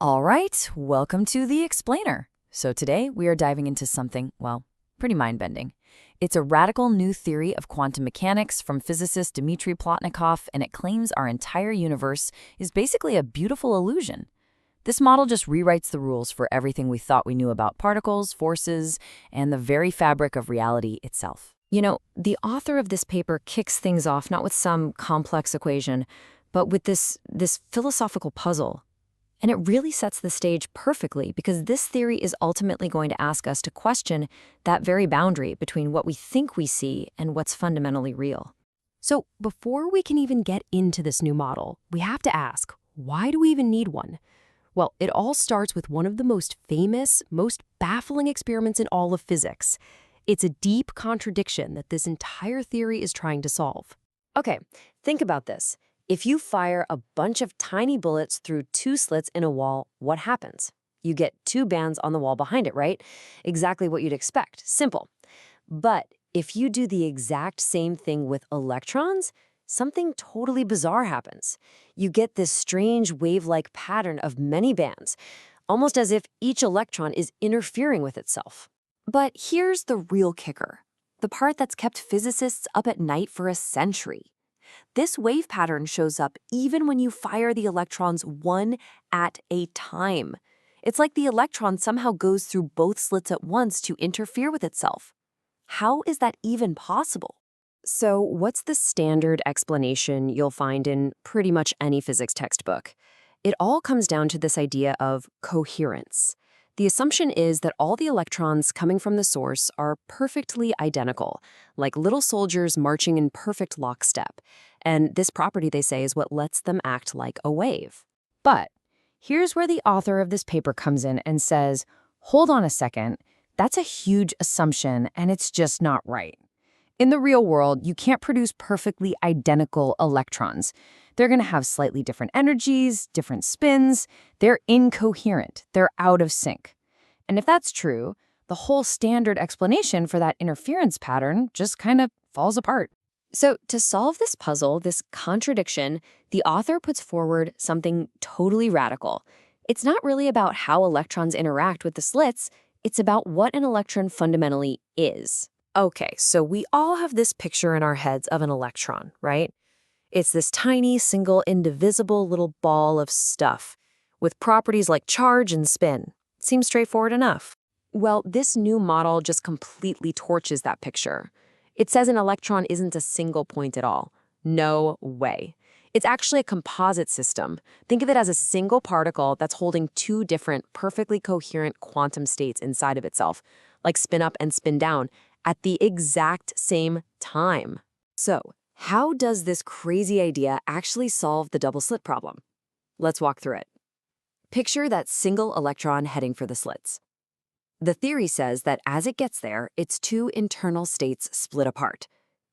All right, welcome to The Explainer. So today we are diving into something, well, pretty mind-bending. It's a radical new theory of quantum mechanics from physicist Dmitriy Plotnikov, and it claims our entire universe is basically a beautiful illusion. This model just rewrites the rules for everything we thought we knew about particles, forces, and the very fabric of reality itself. The author of this paper kicks things off not with some complex equation, but with this philosophical puzzle. And it really sets the stage perfectly because this theory is ultimately going to ask us to question that very boundary between what we think we see and what's fundamentally real. So before we can even get into this new model, we have to ask, why do we even need one? Well, it all starts with one of the most famous, most baffling experiments in all of physics. It's a deep contradiction that this entire theory is trying to solve. Okay, think about this. If you fire a bunch of tiny bullets through two slits in a wall, what happens? You get two bands on the wall behind it, right? Exactly what you'd expect. Simple. But if you do the exact same thing with electrons, something totally bizarre happens. You get this strange wave-like pattern of many bands, almost as if each electron is interfering with itself. But here's the real kicker, the part that's kept physicists up at night for a century. This wave pattern shows up even when you fire the electrons one at a time. It's like the electron somehow goes through both slits at once to interfere with itself. How is that even possible? So what's the standard explanation you'll find in pretty much any physics textbook? It all comes down to this idea of coherence. The assumption is that all the electrons coming from the source are perfectly identical, like little soldiers marching in perfect lockstep. And this property, they say, is what lets them act like a wave. But here's where the author of this paper comes in and says, hold on a second, that's a huge assumption and it's just not right. In the real world, you can't produce perfectly identical electrons. They're going to have slightly different energies, different spins. They're incoherent. They're out of sync. And if that's true, the whole standard explanation for that interference pattern just kind of falls apart. So to solve this puzzle, this contradiction, the author puts forward something totally radical. It's not really about how electrons interact with the slits. It's about what an electron fundamentally is. Okay, so we all have this picture in our heads of an electron, right? It's this tiny, single, indivisible little ball of stuff with properties like charge and spin. Seems straightforward enough. Well, this new model just completely torches that picture. It says an electron isn't a single point at all. No way. It's actually a composite system. Think of it as a single particle that's holding two different, perfectly coherent quantum states inside of itself, like spin up and spin down, at the exact same time. So, how does this crazy idea actually solve the double-slit problem? Let's walk through it. Picture that single electron heading for the slits. The theory says that as it gets there, its two internal states split apart.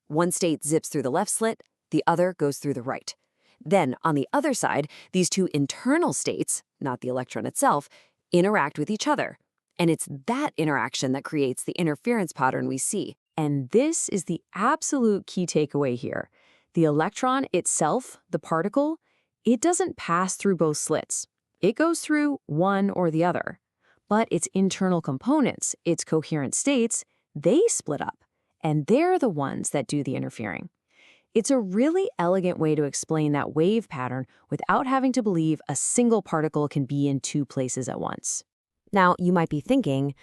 One state zips through the left slit, the other goes through the right. Then, on the other side, these two internal states, not the electron itself, interact with each other. And it's that interaction that creates the interference pattern we see. And this is the absolute key takeaway here. The electron itself, the particle, it doesn't pass through both slits. It goes through one or the other. But its internal components, its coherent states, they split up. And they're the ones that do the interfering. It's a really elegant way to explain that wave pattern without having to believe a single particle can be in two places at once. Now, you might be thinking,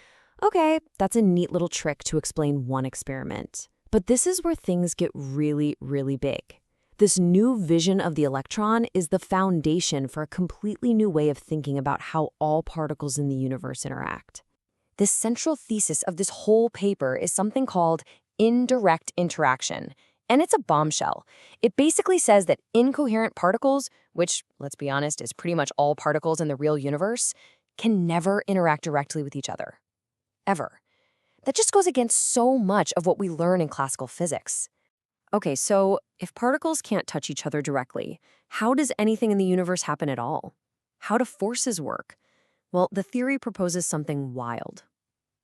okay, that's a neat little trick to explain one experiment. But this is where things get really, really big. This new vision of the electron is the foundation for a completely new way of thinking about how all particles in the universe interact. The central thesis of this whole paper is something called indirect interaction. And it's a bombshell. It basically says that incoherent particles, which, let's be honest, is pretty much all particles in the real universe, can never interact directly with each other. Ever. That just goes against so much of what we learn in classical physics. Okay, so if particles can't touch each other directly, how does anything in the universe happen at all? How do forces work? Well, the theory proposes something wild.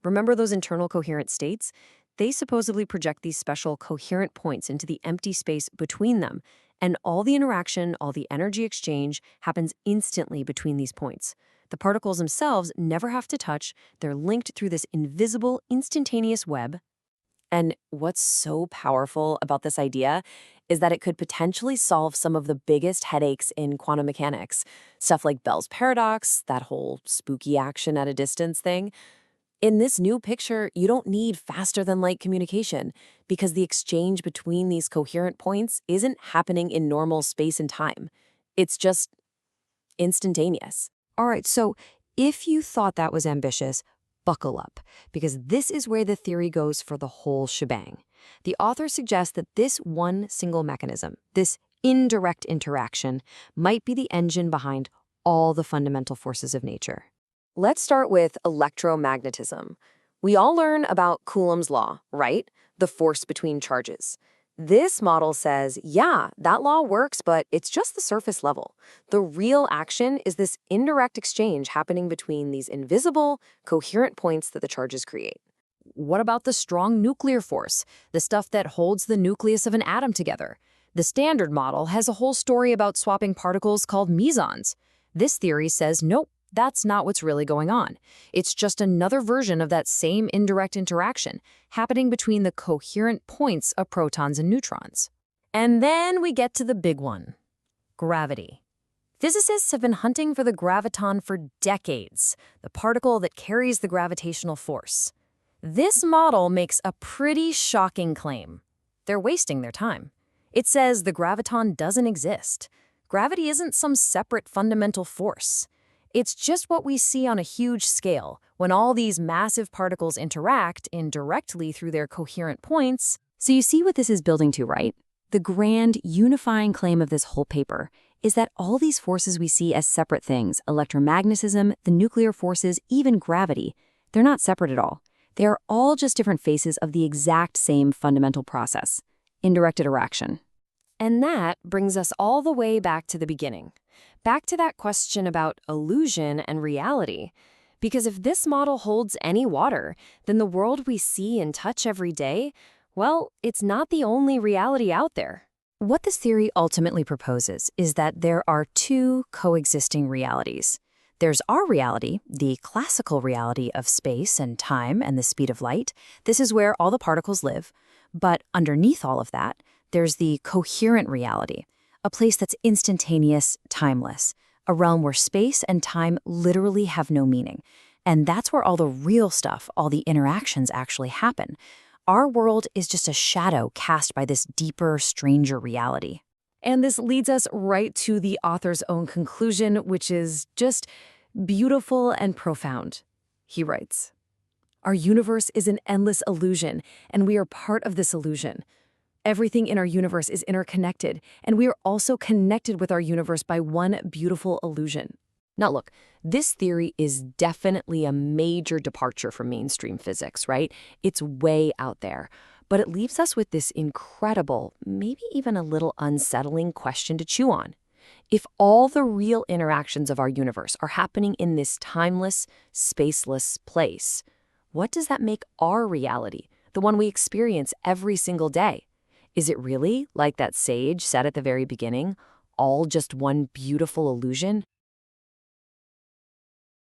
Remember those internal coherent states? They supposedly project these special coherent points into the empty space between them, and all the interaction, all the energy exchange happens instantly between these points. The particles themselves never have to touch. They're linked through this invisible, instantaneous web. And what's so powerful about this idea is that it could potentially solve some of the biggest headaches in quantum mechanics. Stuff like Bell's paradox, that whole spooky action at a distance thing. In this new picture, you don't need faster than light communication because the exchange between these coherent points isn't happening in normal space and time. It's just instantaneous. All right, so if you thought that was ambitious, buckle up, because this is where the theory goes for the whole shebang. The author suggests that this one single mechanism, this indirect interaction, might be the engine behind all the fundamental forces of nature. Let's start with electromagnetism. We all learn about Coulomb's law, right? The force between charges. This model says, yeah, that law works, but it's just the surface level. The real action is this indirect exchange happening between these invisible, coherent points that the charges create. What about the strong nuclear force, the stuff that holds the nucleus of an atom together? The Standard Model has a whole story about swapping particles called mesons. This theory says, nope, that's not what's really going on. It's just another version of that same indirect interaction happening between the coherent points of protons and neutrons. And then we get to the big one, gravity. Physicists have been hunting for the graviton for decades, the particle that carries the gravitational force. This model makes a pretty shocking claim. They're wasting their time. It says the graviton doesn't exist. Gravity isn't some separate fundamental force. It's just what we see on a huge scale when all these massive particles interact indirectly through their coherent points. So you see what this is building to, right? The grand unifying claim of this whole paper is that all these forces we see as separate things, electromagnetism, the nuclear forces, even gravity, they're not separate at all. They are all just different faces of the exact same fundamental process, indirect interaction. And that brings us all the way back to the beginning. Back to that question about illusion and reality. Because if this model holds any water, then the world we see and touch every day, well, it's not the only reality out there. What this theory ultimately proposes is that there are two coexisting realities. There's our reality, the classical reality of space and time and the speed of light. This is where all the particles live. But underneath all of that, there's the coherent reality, a place that's instantaneous, timeless, a realm where space and time literally have no meaning. And that's where all the real stuff, all the interactions actually happen. Our world is just a shadow cast by this deeper, stranger reality. And this leads us right to the author's own conclusion, which is just beautiful and profound. He writes, "Our universe is an endless illusion, and we are part of this illusion. Everything in our universe is interconnected, and we are also connected with our universe by one beautiful illusion." Now look, this theory is definitely a major departure from mainstream physics, right? It's way out there. But it leaves us with this incredible, maybe even a little unsettling question to chew on. If all the real interactions of our universe are happening in this timeless, spaceless place, what does that make our reality, the one we experience every single day? Is it really, like that sage said at the very beginning, all just one beautiful illusion?